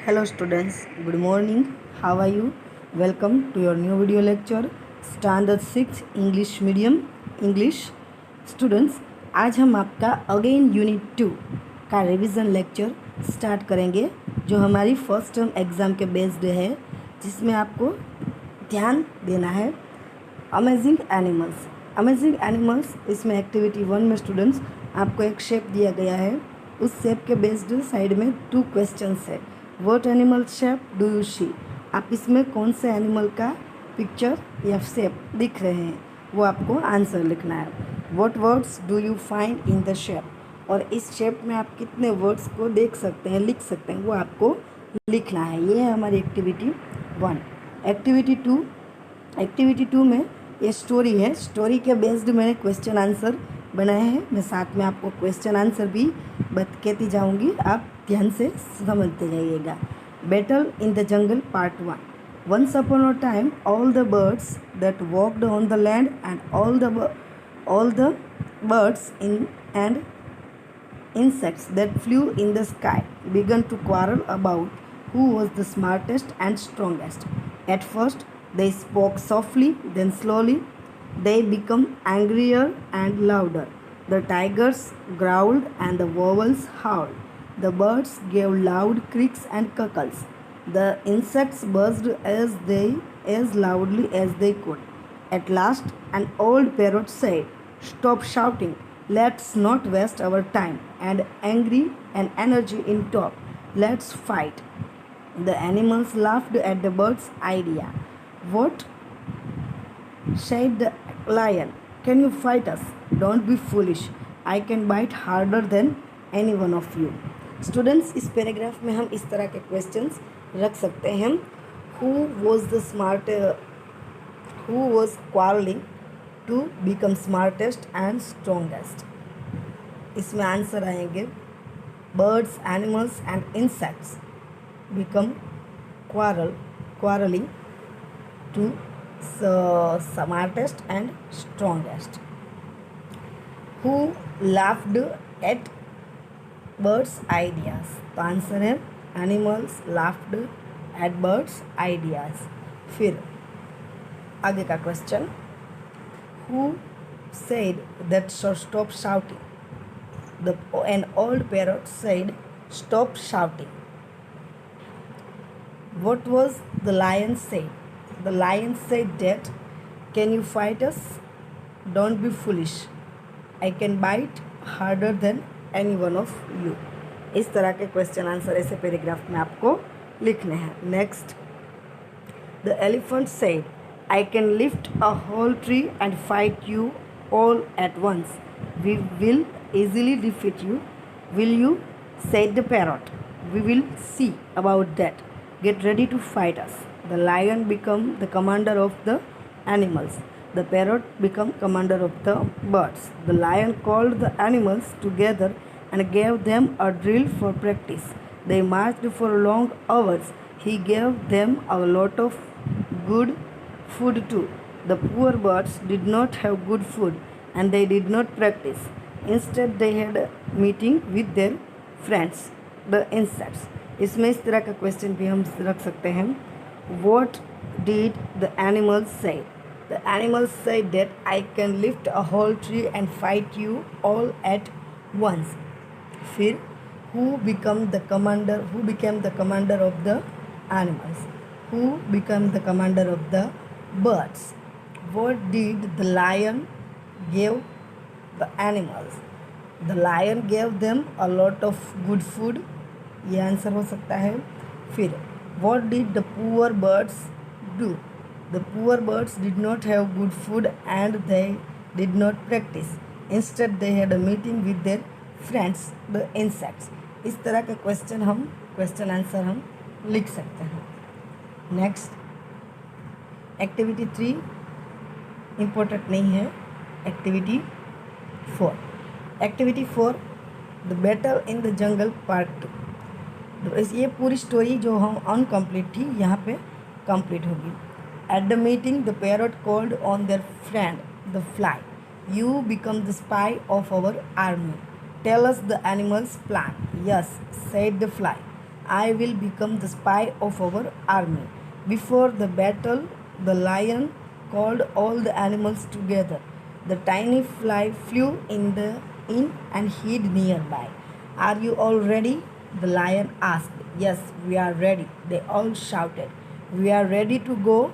Hello students, good morning. How are you? Welcome to your new video lecture Standard 6 English Medium English. Students, आज हम आपका again unit 2 का revision lecture start करेंगे जो हमारी first term exam के based है, जिसमें आपको ध्यान देना है अमेजिंग एनिमल्स। अमेजिंग एनिमल्स इसमें एक्टिविटी 1 में स्टूडेंट्स आपको एक शेप दिया गया है, उस शेप के बेस्ड साइड में 2 क्वेश्चंस है। What animal shape do you see, आप इसमें कौन से एनिमल का पिक्चर या शेप दिख रहे हैं वो आपको आंसर लिखना है। What words do you find in the shape, और इस शेप में आप कितने वर्ड्स को देख सकते हैं, लिख सकते हैं, वो आपको लिखना है। ये है हमारी एक्टिविटी 1। एक्टिविटी टू में ये स्टोरी है। स्टोरी के बेस्ड मैंने क्वेश्चन आंसर बनाए हैं, मैं साथ में आपको क्वेश्चन आंसर भी कहती जाऊंगी, आप ध्यान से समझते जाइएगा। Battle in the jungle part 1। Once upon a time all the birds that walked on the land and all the birds and insects that flew in the sky began to quarrel about who was the smartest and strongest. At first they spoke softly, then slowly they became angrier and louder. The tigers growled and the owls howled. The birds gave loud creaks and cackles. The insects buzzed as loudly as they could. At last an old parrot said, "Stop shouting. Let's not waste our time and energy in talk. Let's fight." The animals laughed at the bird's idea. "What?" said the lion. "Can you fight us? Don't be foolish. I can bite harder than any one of you." Students, इस paragraph में हम इस तरह के questions रख सकते हैं। Who was quarreling to become smartest and strongest? इसमें आंसर आएंगे birds, animals and insects become quarreling to smartest and strongest. Who laughed at birds ideas? तो आंसर है animals laughed at birds ideas. फिर आगे का question, who said that stop shouting? An old parrot said, "Stop shouting." What was the lion say? The lion said that, "Can you fight us? Don't be foolish. I can bite harder than any one of you." इस तरह के question answer ऐसे paragraph में आपको लिखने हैं। Next, the elephant said, "I can lift a whole tree and fight you all at once. We will easily defeat you. Will you?" said the parrot. "We will see about that. Get ready to fight us." The lion became the commander of the animals. The parrot became commander of the birds. The lion called the animals together and gave them a drill for practice. They marched for long hours. He gave them a lot of good food too. The poor birds did not have good food and they did not practice. Instead they had a meeting with their friends, the insects. इसमें इस तरह का question भी हम रख सकते हैं। What did the animals say? The animals said that, "I can lift a whole tree and fight you all at once." फिर who became the commander of the animals? Who became the commander of the birds? What did the lion give the animals? The lion gave them a lot of good food. ये answer हो सकता है। फिर what did the poor birds do? The poor birds did not have good food and they did not practice. Instead they had a meeting with their friends, the insects. इस तरह के question answer हम लिख सकते हैं। Next, activity 3 important नहीं है। Activity 4, the battle in the jungle part 2। ये पूरी स्टोरी जो हम अनकम्प्लीट थी यहाँ पे कंप्लीट होगी। At the meeting the parrot called on their friend the fly, "You become the spy of our army. Tell us the animal's plan." "Yes," said the fly. I will become the spy of our army. Before the battle, the lion called all the animals together. The tiny fly flew in and hid nearby. Are you all ready? The lion asked. Yes, we are ready. They all shouted. We are ready to go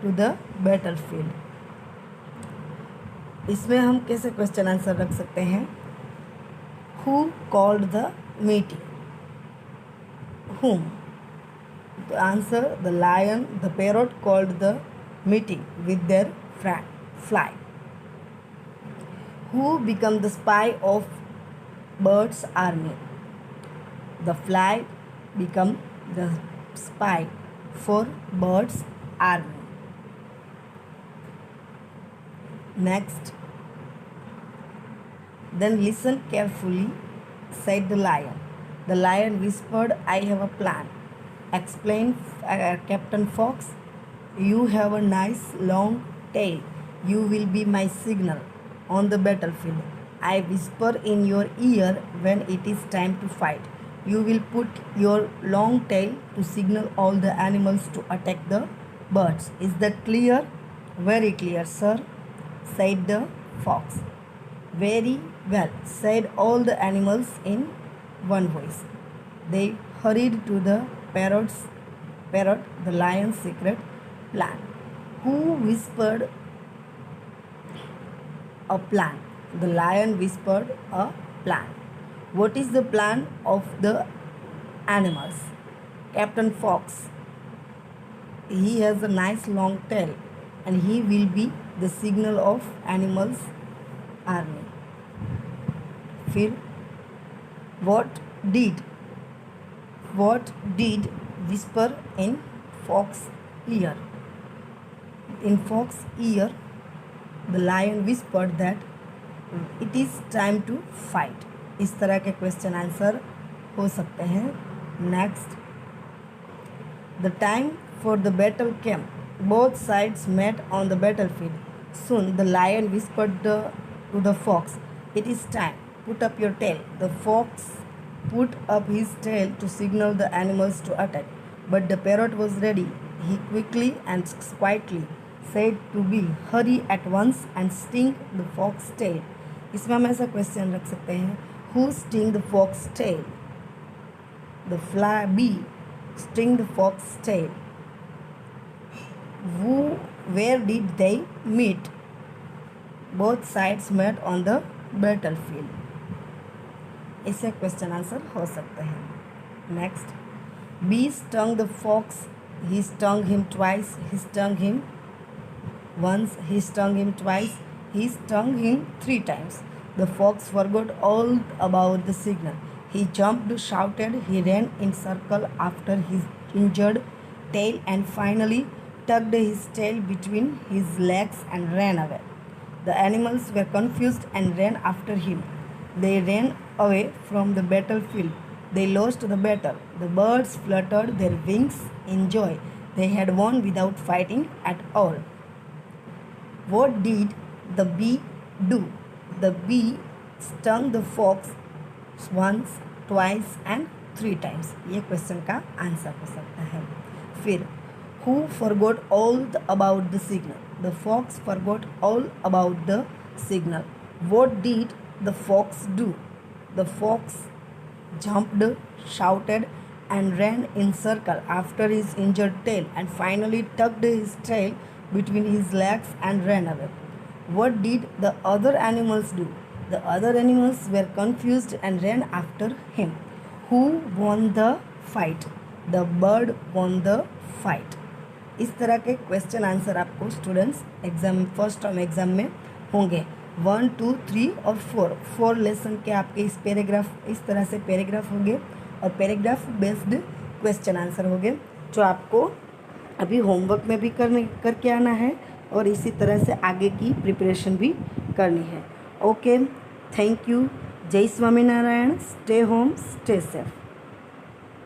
to the battlefield. इसमें हम कैसे question answer रख सकते हैं? Who called the meeting? Whom? The answer, the lion, the parrot called the meeting with their fly. Who became the spy of bird's army? The fly became the spy for bird's army. Next, then listen carefully, said the lion. The lion whispered, I have a plan. Explained Captain Fox. You have a nice long tail. You will be my signal on the battlefield. I whisper in your ear when it is time to fight. You will put your long tail to signal all the animals to attack the birds. Is that clear? Very clear, sir, said the fox. Very well, said all the animals in one voice. They hurried to the parrot, the lion's secret plan. Who whispered a plan? The lion whispered a plan. What is the plan of the animals? Captain Fox. He has a nice long tail and he will be the signal of animals' army. फिर what did whisper in fox ear? In fox ear, the lion whispered that it is time to fight. इस तरह के question answer हो सकते हैं. Next, the time for the battle came. Both sides met on the battlefield. Soon the lion whispered to the fox, it is time. Put up your tail. The fox put up his tail to signal the animals to attack. But the parrot was ready. He quickly and quietly said to bee, hurry at once and sting the fox tail. इसमें हम ऐसा question रख सकते हैं, who sting the fox tail? The fly bee sting the fox tail. Where did they meet? Both sides met on the battlefield. इससे question answer हो सकते हैं. Next, bee stung the fox. He stung him twice. He stung him once. He stung him twice. He stung him 3 times. The fox forgot all about the signal. He jumped, shouted. He ran in circle after his injured tail and finally tucked his tail between his legs and ran away. The animals were confused and ran after him. They ran away from the battlefield. They lost the battle. The birds fluttered their wings in joy. They had won without fighting at all. What did the bee do? The bee stung the fox once, twice and 3 times. ये question का answer हो सकता है. फिर, who forgot all about the signal? The fox forgot all about the signal. What did the fox do? The fox jumped, shouted and ran in circle after his injured tail and finally tucked his tail between his legs and ran away. What did the other animals do? The other animals were confused and ran after him. Who won the fight? The bird won the fight. इस तरह के question answer आपको students exam first term exam में होंगे. 1, 2, 3 और 4 lesson के आपके इस पैराग्राफ, इस तरह से पैराग्राफ होंगे और पैराग्राफ बेस्ड क्वेश्चन आंसर होंगे जो आपको अभी होमवर्क में भी करके आना है और इसी तरह से आगे की प्रिपरेशन भी करनी है. Okay, thank you. जय Swaminarayan. Stay home, stay safe.